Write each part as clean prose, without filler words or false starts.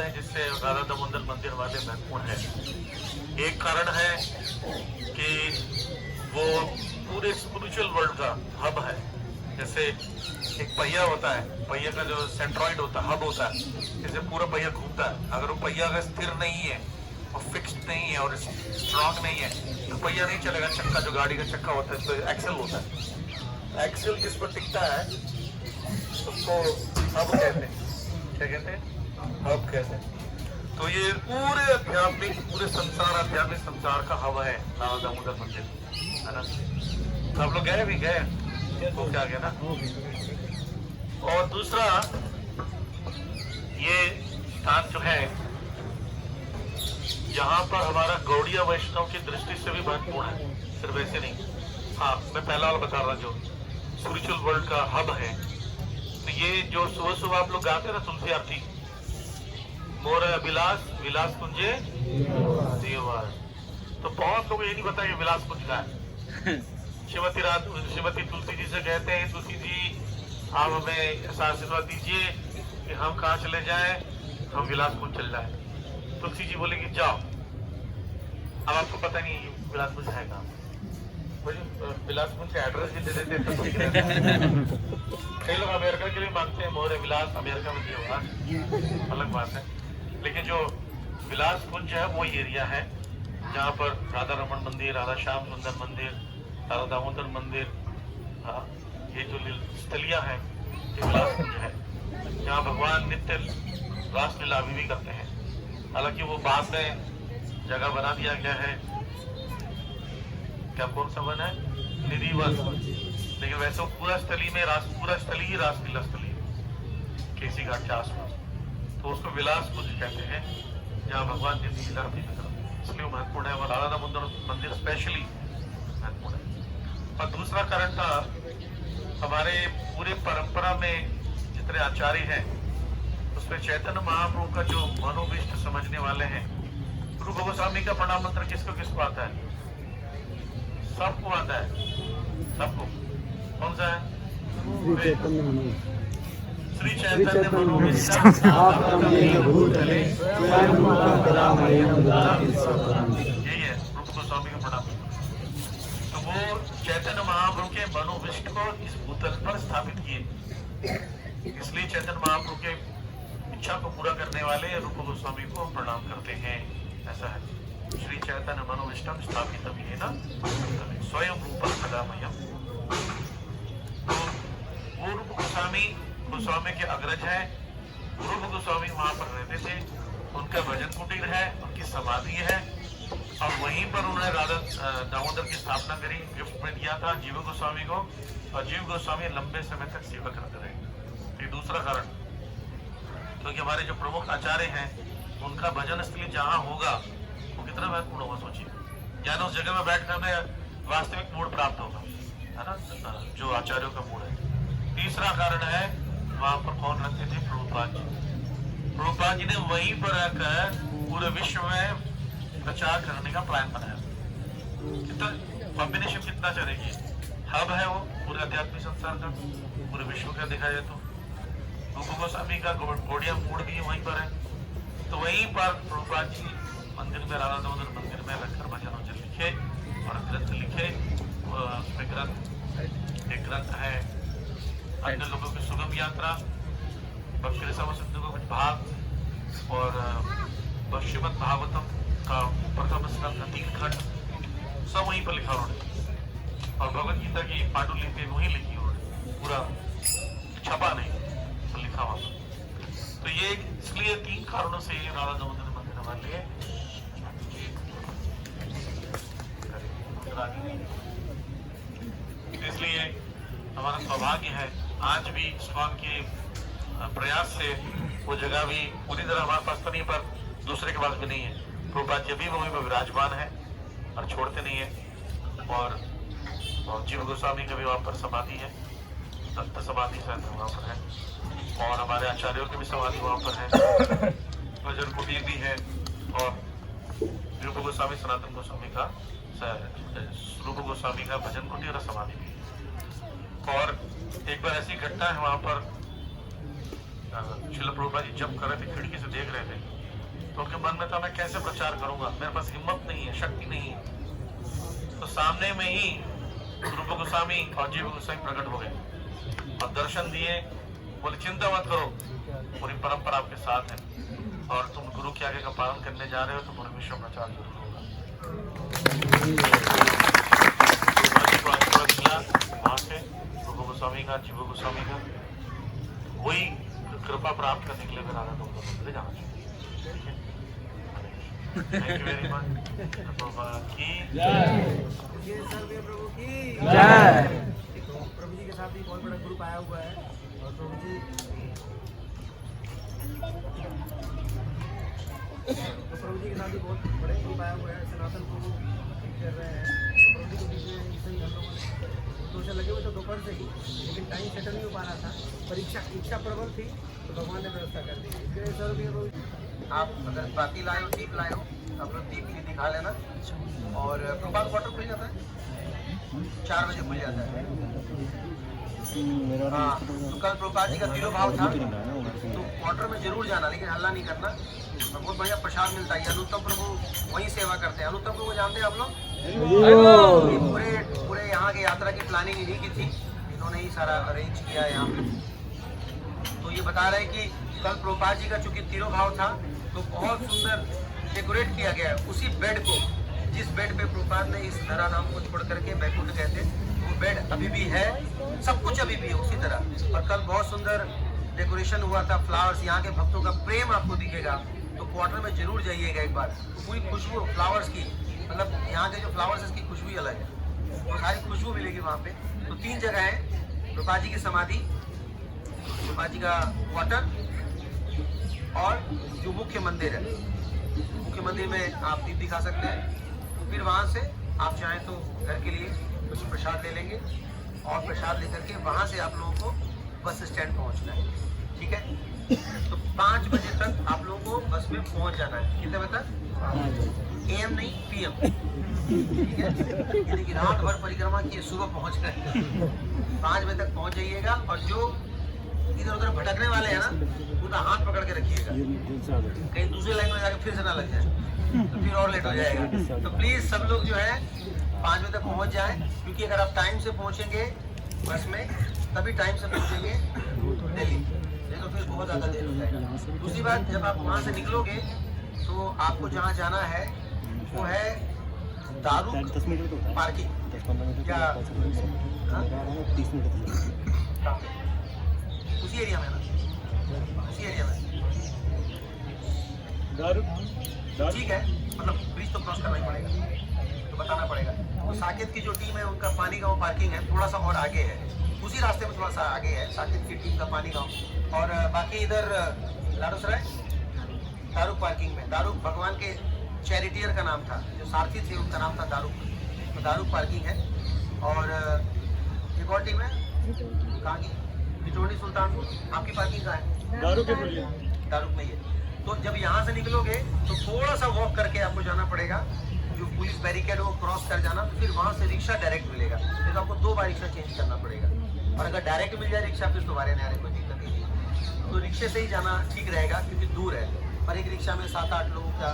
कारण है जिससे राधा दामोदर मंदिर वाले महत्वपूर्ण है। एक कारण है कि वो पूरे स्पिरिचुअल वर्ल्ड का हब है। जैसे एक पहिया होता है, पहिया का जो सेंट्रॉइड होता है, हब होता है, जैसे पूरा पहिया घूमता है। अगर वो पहिया अगर स्थिर नहीं है और फिक्स्ड नहीं है और स्ट्रांग नहीं है तो पहिया नहीं चलेगा। चक्का, जो गाड़ी का चक्का होता है, तो एक्सेल होता है, एक्सेल जिस पर टिकता है उसको हब कहते हैं। क्या कहते हैं? हब कहते हैं। तो ये पूरे आध्यात्मिक, पूरे संसार, आध्यात्मिक संसार का हब है राधा दामोदर मंदिर, है ना। तो आप लोग गए भी गए वो क्या गया ना। और दूसरा, ये स्थान जो है यहाँ पर हमारा गौड़िया वैष्णव की दृष्टि से भी महत्वपूर्ण है, सिर्फ वैसे नहीं। हाँ, मैं पहला वाला बता रहा, जो स्पिरिचुअल वर्ल्ड का हब है। तो ये जो सुबह सुबह आप लोग गाते हैं ना तुलसी आरती, मोर विलास विलास कुंजे देवास, तो बहुत लोग ये नहीं पता ये विलास कुंज का है। श्रीमती तुलसी जी से कहते हैं, तुलसी जी आप हमें ऐसा आशीर्वाद दीजिए कि हम कहाँ चले जाएं, हम विलास कुंज चल जाए। तुलसी जी बोले कि जाओ। अब आपको पता नहीं विलास कुंज है कहाँ, विलास कुंज का एड्रेस भी दे देते हैं तो ठीक रहता। कई लोग अमेरिका के लिए मांगते हैं, मोहरे विलास अमेरिका में दिया होगा, अलग बात है। लेकिन जो विलास कुंज है वो एरिया है जहाँ पर राधा रमन मंदिर, राधा श्याम सुंदर मंदिर, राधा दामोदर मंदिर, हाँ, ये जो स्थलियाँ हैं ये विलास कुंज है, जहाँ भगवान नित्य रासलीला अभी भी करते हैं। हालांकि वो बाद में जगह बना दिया गया है, क्या कौन सा वन है, निधिवन, लेकिन वैसे पूरा स्थली में पूरा स्थली ही रासलीला स्थली है केसी घाट के आसपास, तो उसको विलास कुंज कहते हैं, जहाँ भगवान नित्य लीला भी करते हैं, इसलिए वो महत्वपूर्ण है। और राधा दामोदर मंदिर स्पेशली महत्वपूर्ण है। और दूसरा कारण था, हमारे पूरे परंपरा में जितने आचार्य हैं उसमें चैतन्य महाप्रभु का जो मनोविष्ट समझने वाले हैं, गुरु गोस्वामी का प्रणाम मंत्र किसको किसको आता है? सबको आता है, सबको। कौन सा है? श्री चैतन्य मनोविष्टम यही है रूप गोस्वामी का प्रणाम। तो वो चैतन्य महाप्रभु के मनोविष्ट को इस भूतल पर स्थापित किए, इसलिए चैतन्य महाप्रभु के इच्छा को पूरा करने वाले रूप गोस्वामी को प्रणाम करते हैं। ऐसा है, श्री चैतन्य मनोविष्टम स्थापित है ना स्वयं रूप कदामयम। तो वो रूप गोस्वामी के अग्रज है। रूप गोस्वामी वहां पर रहते थे, उनका भजन कुटीर है, उनकी समाधि है, और वहीं पर उन्होंने राधा दामोदर की स्थापना करी, गिफ्ट में दिया था जीव गोस्वामी को, और जीव गोस्वामी लंबे समय तक सेवा करते रहे। ये दूसरा कारण, क्योंकि हमारे जो प्रमुख आचार्य हैं उनका भजन स्थली जहाँ होगा वो कितना महत्वपूर्ण होगा, सोचिए। यानी उस जगह में बैठकर हमें वास्तविक मूड प्राप्त होगा, है ना, जो आचार्यों का मूड है। तीसरा कारण है, वहां पर कौन रहते थे? प्रभुपाद जी। प्रभुपाद जी ने वहीं पर रहकर पूरे विश्व में प्रचार करने का प्लान बनाया। कितना कॉम्बिनेशन कितना चलेगी, हब है वो पूरे आध्यात्मिक संसार का, पूरे विश्व का देखा जाए तो। रूप गोस्वामी का गौड़िया मूड भी वहीं पर है, तो वहीं पर प्रभुपाद जी मंदिर में, राधा दामोदर मंदिर में रखकर भजन वजन लिखे और ग्रंथ लिखे। उसमें एक ग्रंथ है अन्य लोगों की सुगम यात्रा, भक्ति रसाव सिंधु का कुछ भाग, और श्रीमद् भागवतम का प्रथम स्कंद 3 खंड सब वहीं पर लिखा उन्होंने, और भगवद गीता की पांडुलिपि वहीं लिखी उन्होंने, पूरा छपा नहीं तो लिखा वहां पर। तो ये इसलिए 3 कारणों से ये राधा दामोदर मंदिर हमारे लिए इसलिए हमारा सौभाग्य है आज भी इस्कॉन के प्रयास से वो जगह भी पूरी तरह हमारे पास तो नहीं, पर दूसरे के पास भी नहीं है। प्रभुपाद जी भी वहीं पर विराजमान है और छोड़ते नहीं है। और जीव गोस्वामी का भी वहाँ पर समाधि है, दत्त समाधि शायद वहाँ पर है, और हमारे आचार्यों की भी समाधि वहाँ पर है, भजन कुटीर भी है, और रूप गोस्वामी सनातन गोस्वामी का, रूप गोस्वामी का भजन कुटीर और समाधि भी है। और एक बार ऐसी घटना है वहाँ पर, श्रील प्रभुपाद जी जब कर रहे थे, खिड़की से देख रहे थे, तो उनके मन में था मैं कैसे प्रचार करूंगा, मेरे पास हिम्मत नहीं है, शक्ति नहीं है। तो सामने में ही रूप गोस्वामी और जीव गोस्वामी प्रकट हो गए और दर्शन दिए, बोले चिंता मत करो, पूरी परंपरा आपके साथ है और तुम गुरु के आगे का पालन करने जा रहे हो तो पूरे विश्व प्रचार जरूर होगा। वहां से रूप गोस्वामी का, जीव गोस्वामी का वही कृपा प्राप्त करने के लिए फिर राधा तुमको मंदिर जाना चाहिए। ठीक है, थैंक यू वेरी मच। प्रभु की जय, प्रभु की जय। प्रभु जी के साथ भी बहुत बड़ा ग्रुप आया हुआ है और प्रभु जी के साथ भी बहुत बड़े ग्रुप आया हुआ है। सनातन प्रभु कर रहे हैं, प्रभु जी के बीच में ऐसे ही हम लोगों ने सोचे लगे हुए तो दोपहर से ही, लेकिन टाइम सेटल नहीं हो पा रहा था, परीक्षा इच्छा प्रबल थी तो भगवान ने व्यवस्था कर दी। सर भी आप अगर बाती लाए हो, दीप लाए हो, आप लोग दीप भी दिखा लेना। और प्रभात क्वार्टर खुल जाता है 4 बजे खुल जाता है। हाँ, तो कल प्रभुपाद जी का तिरुभाव था तो क्वार्टर में जरूर जाना, लेकिन हल्ला नहीं करना। और बहुत बढ़िया प्रसाद मिलता है। अनुत्तम प्रभु वहीं सेवा करते हैं। अनुत्तम प्रभु जानते हैं आप लोग? पूरे यहाँ के यात्रा की प्लानिंग इन्हीं की थी, इन्होंने ही सारा अरेंज किया है यहाँ पे। तो ये बता रहे हैं कि कल प्रभुपाद जी का चूंकि तिरुभाव था तो बहुत सुंदर डेकोरेट किया गया है। उसी बेड को, जिस बेड पे प्रभुपाद ने इस धराधाम को छोड़ करके बैकुंठ कहते, वो बेड अभी भी है, सब कुछ अभी भी है उसी तरह। और कल बहुत सुंदर डेकोरेशन हुआ था, फ्लावर्स, यहाँ के भक्तों का प्रेम आपको दिखेगा। तो क्वार्टर में जरूर जाइएगा एक बार। तो पूरी खुशबू फ्लावर्स की, मतलब यहाँ के जो फ्लावर्स इसकी खुशबू ही अलग है, वो सारी खुशबू मिलेगी वहाँ पे। तो 3 जगह है, प्रभुपाद जी की समाधि, प्रभुपाद जी का क्वार्टर और जो मुख्य मंदिर है, मुख्य मंदिर में आप दीप दिखा सकते हैं। फिर वहाँ से आप चाहें तो घर के लिए कुछ प्रसाद ले लेंगे और प्रसाद लेकर के वहाँ से आप लोगों को बस स्टैंड पहुँचना है। ठीक है, तो 5 बजे तक आप लोगों को बस में पहुँच जाना है। कितने बजे तक? AM नहीं, PM। ठीक है, यानी कि रात भर परिक्रमा की, सुबह पहुँच गए। 5 बजे तक पहुँच जाइएगा। और जो इधर उधर भटकने वाले हैं ना, उनका हाथ पकड़ के रखिएगा, कहीं दूसरी लाइन में जाकर फिर से ना लग जाए, तो फिर और लेट हो जाएगा। तो प्लीज सब लोग जो है 5 बजे तक पहुंच जाएं, क्योंकि अगर आप टाइम से पहुंचेंगे बस में, तभी टाइम से पहुंचेंगे दिल्ली, नहीं तो फिर बहुत ज़्यादा देर हो जाएगा। दूसरी बात, जब आप वहाँ से निकलोगे तो आपको जहाँ जाना है वो है दारू पार्किंग, क्या उसी एरिया में ना, उसी एरिया में ठीक है, मतलब ब्रिज तो क्रॉस करना ही पड़ेगा, तो बताना पड़ेगा। तो साकेत की जो टीम है उनका पानी गांव पार्किंग है, थोड़ा सा और आगे है, उसी रास्ते में थोड़ा सा आगे है साकेत की टीम का पानी गांव। और बाकी इधर लाडोसराय दारुक पार्किंग में, दारुक भगवान के चैरिटियर का नाम था, जो सारथी थे उनका नाम था दारुक, तो दारुक पार्किंग है। और एक और टीम है कहाँ की, बिचौड़ी सुल्तानपुर, आपकी पार्किंग कहाँ है? दारुक में ही है। तो जब यहाँ से निकलोगे तो थोड़ा सा वॉक करके आपको जाना पड़ेगा, जो पुलिस बैरिकेड वो क्रॉस कर जाना, फिर वहाँ से रिक्शा डायरेक्ट मिलेगा, फिर आपको 2 बार रिक्शा चेंज करना पड़ेगा। और अगर डायरेक्ट मिल जाए रिक्शा फिर तुम्हारे नया कोई दिक्कत नहीं है, तो रिक्शे से ही जाना ठीक रहेगा, क्योंकि दूर है। और एक रिक्शा में 7-8 लोगों का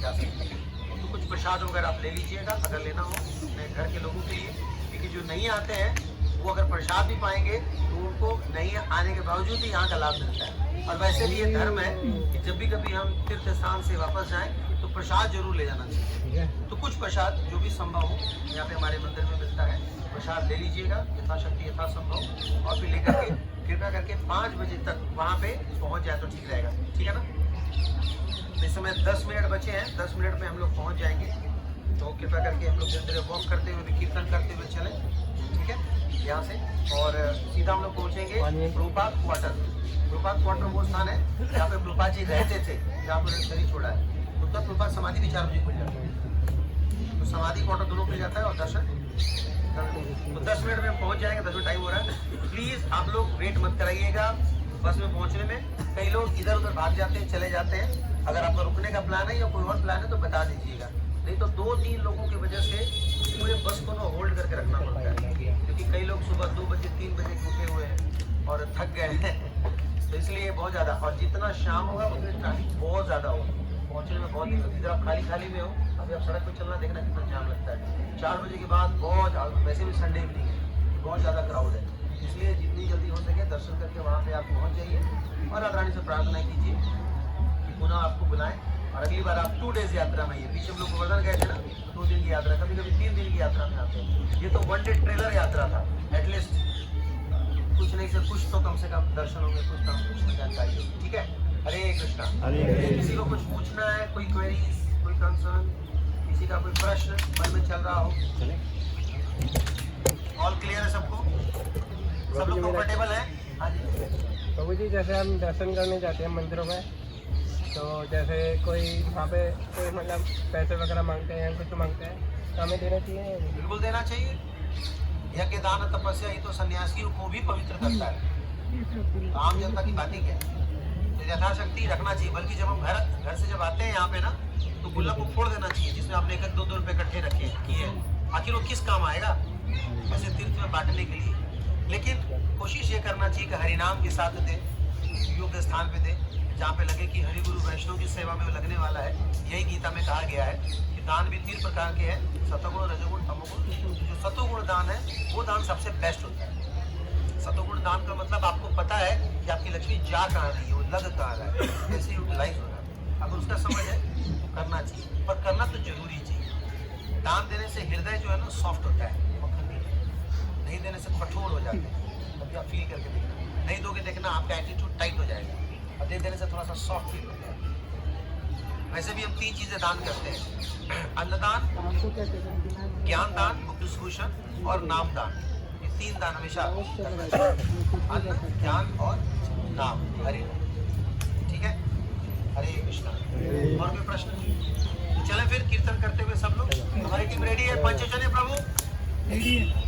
जा सकते हैं। तो कुछ प्रसाद वगैरह आप ले लीजिएगा अगर लेना हो अपने घर के लोगों के लिए, क्योंकि जो नहीं आते हैं वो अगर प्रसाद भी पाएंगे तो उनको नहीं आने के बावजूद भी यहाँ का लाभ मिलता है। और वैसे भी ये धर्म है कि जब भी कभी हम तीर्थ स्थान से वापस जाएं तो प्रसाद जरूर ले जाना चाहिए। तो कुछ प्रसाद जो भी संभव हो यहाँ पे हमारे मंदिर में मिलता है, प्रसाद ले लीजिएगा यथाशक्ति यथासंभव, और फिर लेकर के कृपया करके 5 बजे तक वहाँ पे पहुँच जाए तो ठीक रहेगा। ठीक है ना? इस समय 10 मिनट बचे हैं, 10 मिनट में हम लोग पहुँच जाएंगे। तो कृपया करके हम लोग धीरे वॉक करते हुए भी, कीर्तन करते हुए चलें। ठीक है, यहाँ से और सीधा हम लोग पहुँचेंगे प्रभुपाद क्वार्टर। प्रभुपाद क्वार्टर वो स्थान है जहाँ पे प्रभुपाद जी रहते थे, जहाँ पर शरीर छोड़ा है। तो तब प्रभुपाद समाधि भी 4 बजे खुल जाती है, तो समाधि क्वार्टर दोनों खुल जाता है और दर्शन। तो 10 मिनट में हम पहुँच जाएंगे, 10 मिनट टाइम हो रहा है। प्लीज़ आप लोग वेट मत कराइएगा बस में पहुँचने में। कई लोग इधर उधर भाग जाते हैं, चले जाते हैं। अगर आपका रुकने का प्लान है या कोई और प्लान है तो बता दीजिएगा, नहीं तो 2-3 लोगों की वजह से पूरे बस को ना होल्ड करके रखना पड़ता है, क्योंकि कई लोग सुबह 2 बजे 3 बजे उठे हुए हैं और थक गए हैं। तो इसलिए बहुत ज़्यादा, और जितना शाम होगा उतनी ट्रैफिक बहुत ज़्यादा होगा, पहुँचने में बहुत दिक्कत। इधर आप खाली खाली में हो, अभी आप सड़क पर चलना देखना कितना जाम लगता है। 4 बजे के बाद बहुत, वैसे भी संडे इवनिंग है, बहुत ज़्यादा क्राउड है। इसलिए जितनी जल्दी हो सके दर्शन करके वहाँ पे आप पहुँच जाइए और राधा रानी से प्रार्थना कीजिए कि पुनः आपको बुलाएं। और अगली बार आप 2 डेज यात्रा में, ये पीछे हम लोग गोवर्धन गए थे ना, 2 दिन की यात्रा, कभी कभी 3 दिन की यात्रा में आते हैं। ये तो 1 डे ट्रेलर यात्रा था, एटलीस्ट कुछ नहीं से कुछ तो कम से कम दर्शन होंगे, कुछ कम कुछ तो जानकारी होगी। ठीक है, हरे कृष्णा। किसी को कुछ पूछना है, कोई क्वेरीज, कोई कंसर्न, किसी का कोई प्रश्न मन में चल रहा हो? ऑल क्लियर है सबको? सब लोग कंफर्टेबल है? हाँ जी प्रभु जी, जैसे हम दर्शन करने जाते हैं मंदिरों में, तो जैसे कोई वहाँ पे कोई मतलब पैसे वगैरह मांगते हैं, कुछ मांगते हैं, तो हमें देना चाहिए? बिल्कुल देना चाहिए। यज्ञ दान तपस्या ही तो सन्यासियों को भी पवित्र करता है। तो आम जनता की बातें क्या है? तो यथाशक्ति रखना चाहिए। बल्कि जब हम घर से जब आते हैं यहाँ पे ना, तो गुल्लक को फोड़ देना चाहिए, जिसमें आपने 1-2 रुपए इकट्ठे रखे किए। आखिर वो किस काम आएगा? ऐसे तीर्थ में बांटने के लिए। लेकिन कोशिश ये करना चाहिए कि हरिनाम के साथ दे, योग्य स्थान पे दे, जहाँ पे लगे कि हरि गुरु वैष्णव की सेवा में वो लगने वाला है। यही गीता में कहा गया है कि दान भी 3 प्रकार के हैं, सतोगुण, रजोगुण, तमोगुण। जो सतोगुण दान है वो दान सबसे बेस्ट होता है। सतोगुण दान का मतलब आपको पता है कि आपकी लक्ष्मी जा कहाँ रही है, वो लग कहाँ रहा है, कैसे यूटिलाइज हो रहा है। अगर उसका समझ है तो करना चाहिए, पर करना तो जरूरी चाहिए। दान देने से हृदय जो है ना सॉफ्ट होता है, नहीं देने से कठोर हो जाते हैं। कभी आप फील करके देखना, नहीं दोगे देखना आपका एटीट्यूड टाइट हो जाएगा, और दे देने से थोड़ा सा सॉफ्ट फील होता है। वैसे भी हम 3 चीजें दान करते हैं, अन्नदान, ज्ञान दान, मुक्तिभूषण और नाम दान। ये 3 दान हमेशा करना चाहिए, अन्न, ज्ञान और नाम, हरि। ठीक है, हरे कृष्णा। और कोई प्रश्न? तो चले फिर कीर्तन करते हुए सब लोग। हमारी टीम रेडी है, पंचजन्य प्रभु रेडी है।